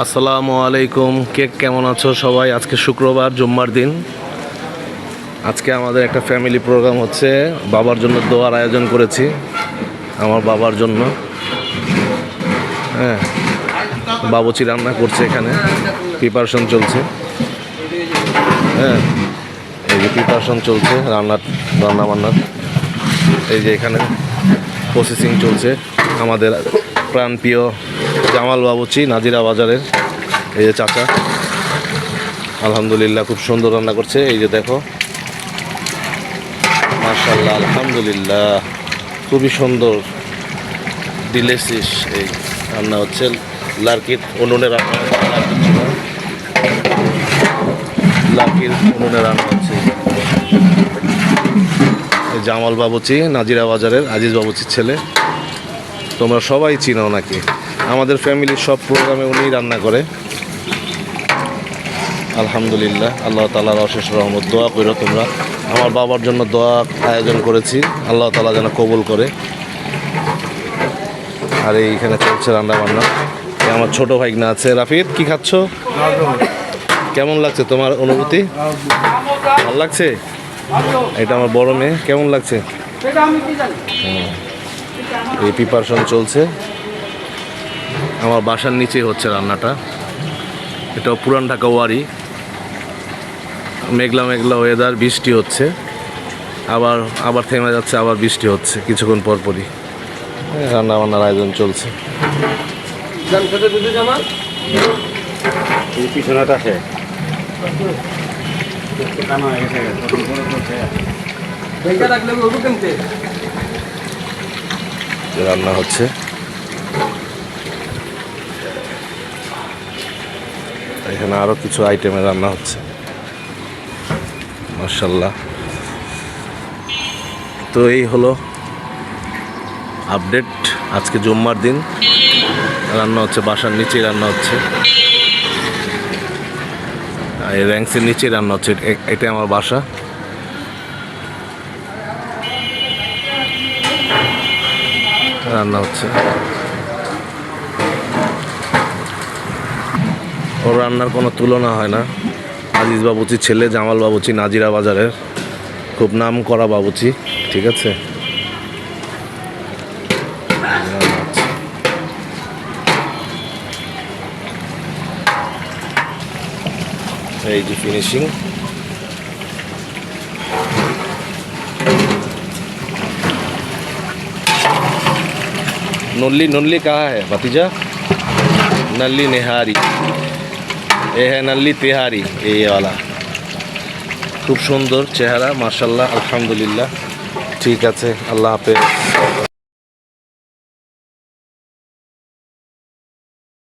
আসসালামু আলাইকুম। কেমন আছো সবাই? আজকে শুক্রবার, জুম্মার দিন। আজকে আমাদের একটা ফ্যামিলি প্রোগ্রাম হচ্ছে। বাবার জন্য দোয়ার আয়োজন করেছি, আমার বাবার জন্য। হ্যাঁ, বাবুচি রান্না করছে, এখানে প্রিপারেশন চলছে। হ্যাঁ, এই যে প্রিপারেশন চলছে রান্না বান্নার। এই যে এখানে প্রসেসিং চলছে। আমাদের প্রাণপ্রিয় জামাল বাবুচি, নাজিরা বাজারের এই যে চাচা, আলহামদুলিল্লাহ খুব সুন্দর রান্না করছে। এই যে দেখো, মাশাআল্লাহ, আলহামদুলিল্লাহ খুবই সুন্দর ডিলিশিয়াস এই রান্না হচ্ছে। লার্কির উনুনে রান্না হচ্ছে, লার্কির উনুনে রান্না হচ্ছে। জামাল বাবুচি, নাজিরা বাজারের আজিজ বাবুচির ছেলে। তোমরা সবাই চিনো নাকি? আমাদের ফ্যামিলির সব প্রোগ্রামে উনি রান্না করে। আলহামদুলিল্লাহ, আল্লাহ তাআলার অশেষ রহমত। দোয়া করো তোমরা। আমার বাবার জন্য দোয়া আয়োজন করেছি, আল্লাহ তাআলা যেন কবুল করে। আর এইখানে চলছে রান্না বান্না। আমার ছোট ভাইগনা আছে। রাফিদ, কি খাচ্ছ? কেমন লাগছে তোমার অনুভূতি? ভালো লাগছে? এটা আমার বড় মেয়ে। কেমন লাগছে? এই প্রিপারেশন চলছে। আমার বাসার নিচেই হচ্ছে রান্নাটা। এটা পুরান ঢাকা ওয়ারি। মেঘলা মেঘলা ওয়েদার, বৃষ্টি হচ্ছে, আবার থেমে যাচ্ছে, আবার বৃষ্টি হচ্ছে কিছুক্ষণ পরপরই। রান্না বান্নার আয়োজন চলছে। রান্না হচ্ছে। এখানে আরো কিছু আইটেমের রান্না হচ্ছে, মাশাআল্লাহ। তো এই হলো আপডেট। আজকে জুম্মার দিন রান্না হচ্ছে, বাসার নিচেই রান্না হচ্ছে, এই র্যাঙ্কসের নিচেই রান্না হচ্ছে। এটা আমার বাসা। রান্না হচ্ছে। ওর রান্নার কোনো তুলনা হয় না। আজিজ বাবুচির ছেলে জামাল বাবুচি, নাজিরা বাজারের খুব নাম করা বাবুচি, ঠিক আছে। এই যে ফিনিশিং। नल्ली कहाँ है भतीजा? नल्ली निहारी, ये है नल्ली तिहारी, ये वाला। खूब सुंदर चेहरा, माशाल्लाह, अल्हम्दुलिल्लाह। ठीक है, अल्लाह हाफेज।